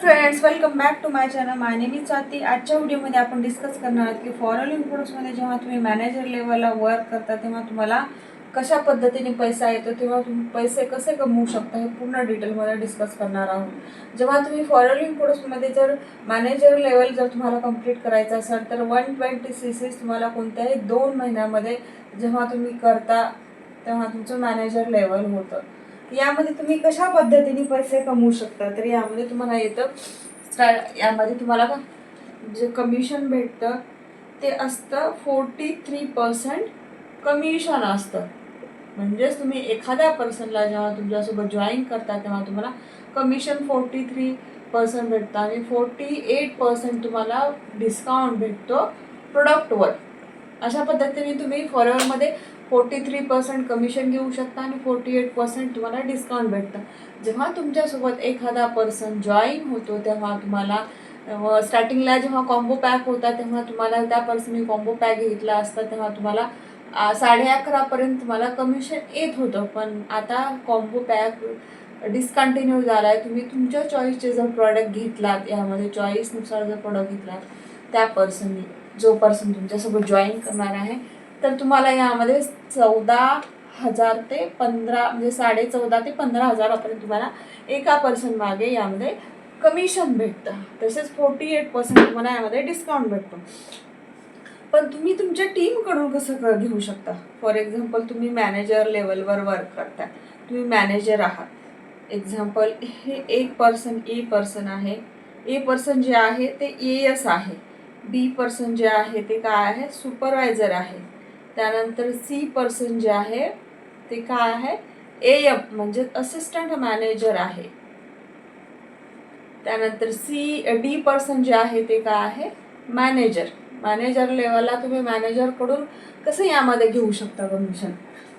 Friends, welcome back to my channel. My name is Swati. आजच्या व्हिडिओमध्ये आपण डिस्कस करणार आहोत की फॉरेन प्रोडक्ट्समध्ये जेव्हा तुम्ही मॅनेजर लेवलला वर्क करता तेव्हा तुम्हाला कशा पद्धतीने पैसा येतो, तेव्हा तुम्ही पैसे कसे कमवू शकता हे पूर्ण डिटेलमध्ये डिस्कस करणार आहोत. जेव्हा तुम्ही फॉरेन प्रोडक्ट्समध्ये जर मॅनेजर लेवल जर तुम्हाला कंप्लीट करायचं असेल तर 120 CCs तुम्हाला कोणत्याही 2 महिन्यामध्ये जेव्हा तुम्ही करता तेव्हा तुमचं मॅनेजर लेवल होतं. यामध्ये तुम्ही कशा पद्धतीने पैसे कमवू शकता, तर यामध्ये तुम्हाला येतं यामध्ये तुम्हाला का जे कमिशन भेटतं ते असतं 43% कमिशन असतं. म्हणजेच तुम्ही एखाद्या पर्सनला जेव्हा तुमच्यासोबत जॉईन करता तेव्हा तुम्हाला कमिशन 43% भेटतं आणि 48% तुम्हाला डिस्काउंट भेटतो प्रोडक्टवर. अशा पद्धतीने तुम्ही फॉरेनमध्ये 43% कमिशन घेऊ शकता आणि 48% तुम्हाला डिस्काउंट भेटतं. जेव्हा तुमच्यासोबत एखादा पर्सन जॉईन होतो तेव्हा तुम्हाला स्टार्टिंगला जेव्हा कॉम्बो पॅक होता तेव्हा तुम्हाला त्या पर्सनने कॉम्बो पॅक घेतला असता तेव्हा तुम्हाला 11:30पर्यंत तुम्हाला कमिशन येत होतं. पण आता कॉम्बो पॅक डिस्कंटिन्यू झाला आहे. तुम्ही तुमच्या चॉईसचे जर प्रॉडक्ट घेतलात, यामध्ये चॉईसनुसार जर प्रॉडक्ट घेतलात त्या पर्सननी, जो पर्सन तुमच्यासोबत जॉईन करणार आहे, तर तुम्हाला यामध्ये 14,000 ते 15 म्हणजे 14,500 ते 15,000पर्यंत तुम्हाला एका पर्सन मागे यामध्ये कमिशन भेटतं. तसेच 48% तुम्हाला यामध्ये डिस्काउंट भेटतो. पण तुम्ही तुमच्या टीमकडून कसं घेऊ शकता. फॉर एक्झाम्पल, तुम्ही मॅनेजर लेवलवर वर्क करता, तुम्ही मॅनेजर आहात. एक्झाम्पल, हे एक पर्सन ए पर्सन आहे. ए पर्सन जे आहे ते AS आहे. बी पर्सन जे आहे ते काय आहे, सुपरवायझर आहे. त्यानंतर सी पर्सन जे आहे ते काय आहे, AM म्हणजे असिस्टंट मॅनेजर आहे. त्यानंतर डी पर्सन जे आहे ते काय आहे, मॅनेजर. मॅनेजर लेवलला तुम्ही मॅनेजरकडून कसं यामध्ये घेऊ शकता कमिशन.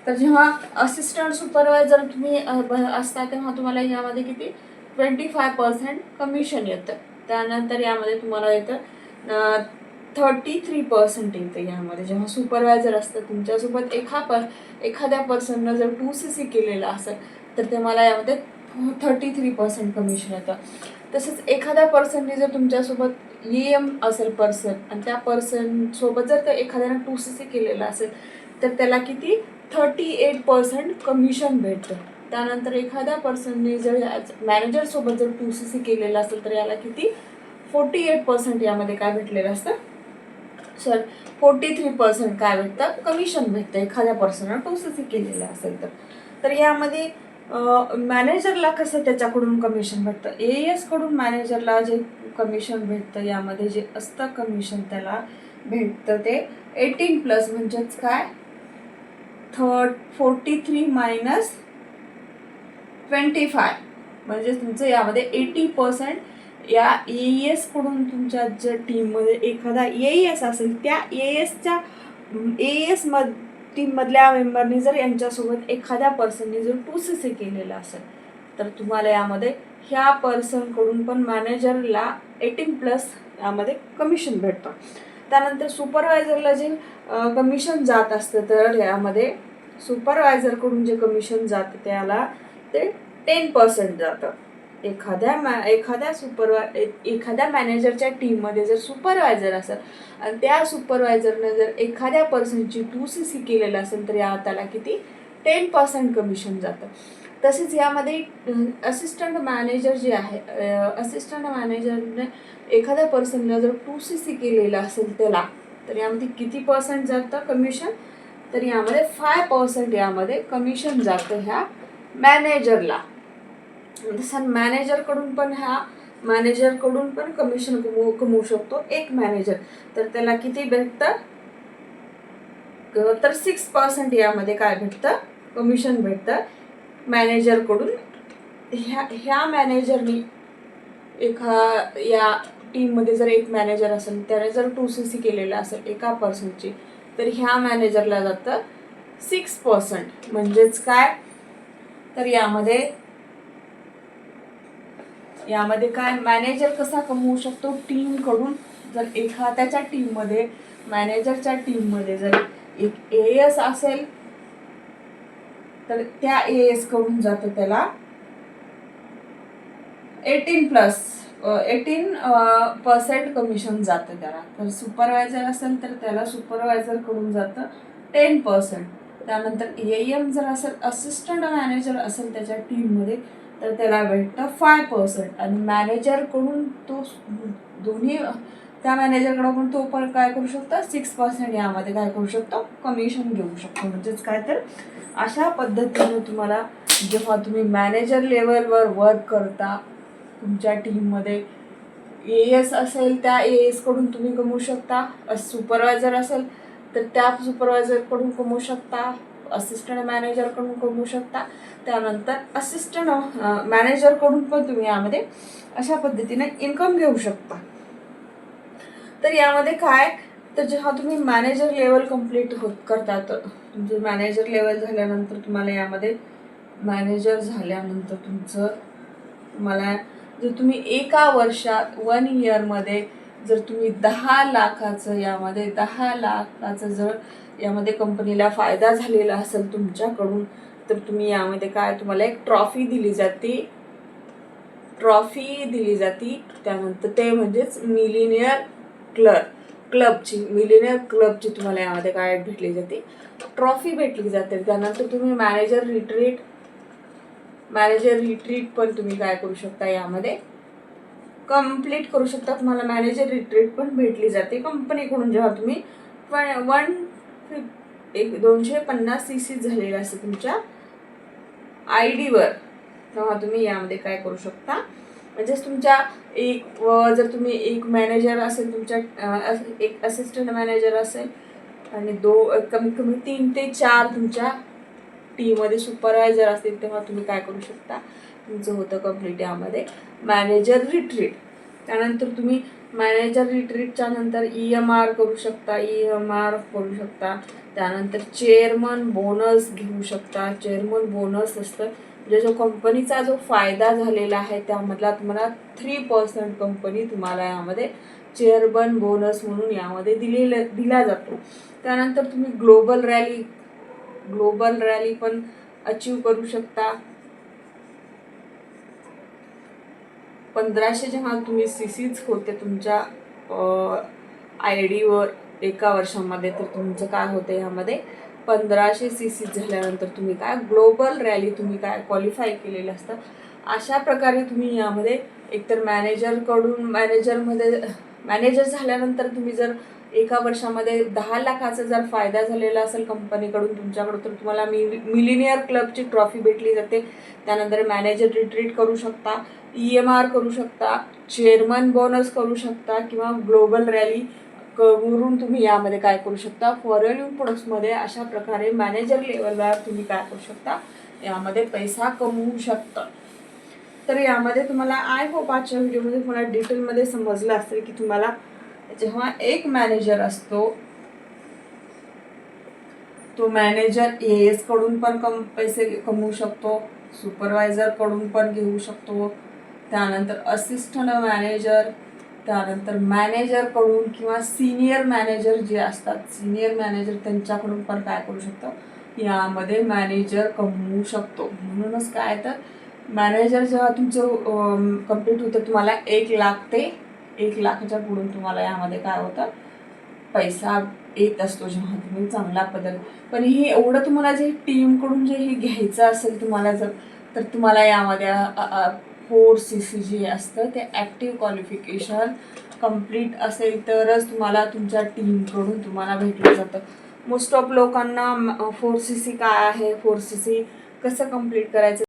तर जेव्हा असिस्टंट सुपरवायझर तुम्ही असता तेव्हा तुम्हाला यामध्ये किती 25% कमिशन येतं. त्यानंतर यामध्ये तुम्हाला येतं 33% येतं. यामध्ये जेव्हा सुपरवायझर असतं तुमच्यासोबत एखाद्या पर्सननं जर 2CC केलेलं असेल तर तुम्हाला यामध्ये 33% कमिशन येतं. तसंच एखाद्या पर्सनने जर तुमच्यासोबत AM असेल पर्सन आणि त्या पर्सनसोबत जर एखाद्यानं 2CC केलेलं असेल तर त्याला किती 38% कमिशन भेटतं. त्यानंतर एखाद्या पर्सनने जर मॅनेजरसोबत जर 2CC केलेलं असेल तर याला किती 48% यामध्ये काय भेटलेलं असतं, 43% काय भेटतं, कमिशन भेटतं एखाद्या पर्सननं 2CC केलेलं असेल तर यामध्ये मॅनेजरला कसं त्याच्याकडून कमिशन भेटतं. AS कडून मॅनेजरला जे कमिशन भेटतं यामध्ये जे असतं कमिशन त्याला भेटतं ते 18+ म्हणजेच काय 43 मायनस 25 म्हणजे तुमचं यामध्ये 80% या AS कडून तुमच्या ज्या टीममध्ये एखादा AS असेल त्या AS टीममधल्या मेंबरनी जर यांच्यासोबत एखाद्या पर्सनने जर 2CC केलेलं असेल तर तुम्हाला यामध्ये ह्या पर्सनकडून पण मॅनेजरला 18+ यामध्ये कमिशन भेटतं. त्यानंतर सुपरवायझरला जे कमिशन जात असतं तर यामध्ये सुपरवायझरकडून जे कमिशन जातं त्याला ते 10% जातं. एखाद्या मॅनेजरच्या टीममध्ये जर सुपरवायझर असेल आणि त्या सुपरवायझरनं जर एखाद्या पर्सनची 2CC केलेलं असेल तर त्याला किती 10% कमिशन जातं. तसेच यामध्ये असिस्टंट मॅनेजर जे आहे, असिस्टंट मॅनेजरने एखाद्या पर्सनला जर 2CC केलेलं असेल त्याला तर यामध्ये किती पर्सेंट जातं कमिशन, तर यामध्ये 5% यामध्ये कमिशन जातं ह्या मॅनेजरला. तसं मॅनेजरकडून पण कमिशन कमवू शकतो एक मॅनेजर. तर त्याला किती भेटतं, तर 6% यामध्ये काय भेटतं, कमिशन भेटतं मॅनेजरकडून. ह्या मॅनेजरनी या टीममध्ये जर एक मॅनेजर असेल त्याने जर 2CC केलेलं असेल एका पर्सनची तर ह्या मॅनेजरला जातं 6%. म्हणजेच काय, तर यामध्ये काय मॅनेजर कसा कमवू शकतो टीमकडून. जर एखाद्याच्या टीममध्ये मॅनेजरच्या टीममध्ये जर एक AS असेल तर त्या AS कडून जातं त्याला 18+ 18% कमिशन जातं त्याला. तर सुपरवायझर असेल तर त्याला सुपरवायझरकडून जातं 10%. त्यानंतर AEM जर असेल, असिस्टंट मॅनेजर असेल त्याच्या टीममध्ये, तर त्याला भेटतं 5%. आणि मॅनेजरकडून तो दोन्ही त्या मॅनेजरकडं पण तो पण काय करू शकतो, 6% यामध्ये काय करू शकतो, कमिशन घेऊ शकतो. म्हणजेच काय तर अशा पद्धतीने तुम्हाला जेव्हा तुम्ही मॅनेजर लेवलवर वर्क करता तुमच्या टीममध्ये, AS असेल त्या ASकडून तुम्ही कमवू शकता, सुपरवायझर असेल तर त्या सुपरवायझरकडून कमवू शकता, असिस्टंट मॅनेजरकडून कमवू शकता, त्यानंतर असिस्टंट मॅनेजरकडून पण तुम्ही यामध्ये अशा पद्धतीने इन्कम घेऊ शकता. तर यामध्ये काय, तर जेव्हा तुम्ही मॅनेजर लेवल कंप्लीट करता, तर तुमचं मॅनेजर लेवल झाल्यानंतर तुम्हाला यामध्ये मॅनेजर झाल्यानंतर तुम्हाला जर तुम्ही एका वर्षात 1 इयरमध्ये जर तुम्ही 10 लाखाचं जर यामध्ये कंपनीला फायदा झालेला असेल तुमच्याकडून, तर तुम्ही यामध्ये काय, तुम्हाला एक ट्रॉफी दिली जाते. त्यानंतर ते म्हणजेच मिलिनियर क्लबची तुम्हाला यामध्ये काय भेटली जाते, ट्रॉफी भेटली जाते. त्यानंतर तुम्ही मॅनेजर रिट्रीट पण तुम्ही काय करू शकता, यामध्ये कंप्लीट करू शकता. तुम्हाला मॅनेजर रिट्रीट पण भेटली जाते कंपनीकडून. जेव्हा तुम्ही 250 CC झालेला असेल तुमच्या ID वर, तेव्हा तुम्ही यामध्ये काय करू शकता, म्हणजेच तुमच्या जर तुम्ही एक मॅनेजर असेल, तुमच्या एक असिस्टंट मॅनेजर असेल आणि कमीत कमी 3 ते 4 तुमच्या टीममध्ये सुपरवायझर असतील, तेव्हा तुम्ही काय करू शकता, तुमचं होतं कंप्लीट यामध्ये मॅनेजर रिट्रीट. त्यानंतर तुम्ही मॅनेजर रिट्रीटच्या नंतर EMR करू शकता. त्यानंतर चेअरमन बोनस घेऊ शकता. चेअरमन बोनस असतं म्हणजे जो कंपनीचा जो फायदा झालेला आहे त्यामधला तुम्हाला 3% कंपनी तुम्हाला यामध्ये चेअरमन बोनस म्हणून यामध्ये दिला जातो. त्यानंतर तुम्ही ग्लोबल रॅली पण अचीव करू शकता. 1500 जेव्हा तुम्ही CCच होते तुमच्या ID वर एका वर्षामध्ये, तर तुमचं काय होतं, यामध्ये 1500 CC झाल्यानंतर तुम्ही काय ग्लोबल रॅली तुम्ही काय क्वालिफाय केलेलं असतं. अशा प्रकारे तुम्ही यामध्ये एकतर मॅनेजर झाल्यानंतर तुम्ही जर एका वर्षामध्ये 10 लाखाचा जर फायदा झालेला असेल कंपनीकडून तुमच्याकडून, तर तुम्हाला मिलिनियर क्लबची ट्रॉफी भेटली जाते. त्यानंतर मॅनेजर रिट्रीट करू शकता, EMR करू शकता, चेअरमन बोनस करू शकता, किंवा ग्लोबल रॅली करून तुम्ही यामध्ये काय करू शकता, फॉरेन प्रोडक्ट्समध्ये अशा प्रकारे मॅनेजर लेवलवर तुम्ही काय करू शकता, यामध्ये पैसा कमवू शकता. तर यामध्ये तुम्हाला आय होप आजच्या व्हिडिओमध्ये तुम्हाला डिटेलमध्ये समजलं असेल की तुम्हाला जेव्हा एक मॅनेजर असतो, तो मॅनेजर AS कडून पण पैसे कमवू शकतो, सुपरवायझर कडून पण घेऊ शकतो, त्यानंतर असिस्टंट मॅनेजर, त्यानंतर मॅनेजर कडून किंवा सिनियर मॅनेजर जे असतात, त्यांच्याकडून पण काय करू शकतो, यामध्ये मॅनेजर कमवू शकतो. म्हणूनच काय, तर मॅनेजर जेव्हा तुमचं कंप्लीट होतं, तुम्हाला 1 लाख ते 1 लाखाच्या पुढून तुम्हाला यामध्ये काय होतं, पैसा येत असतो जेव्हा तुम्ही चांगल्या पद्धतीने. पण हे एवढं तुम्हाला जे टीमकडून जे हे घ्यायचं असेल तुम्हाला जर, तर तुम्हाला यामध्ये 4 CC जे असतं ते ॲक्टिव्ह क्वालिफिकेशन कंप्लीट असेल तरच तुम्हाला तुमच्या टीमकडून तुम्हाला भेटलं जातं. मोस्ट ऑफ लोकांना 4 CC काय आहे, 4 CC कसं कंप्लीट करायचं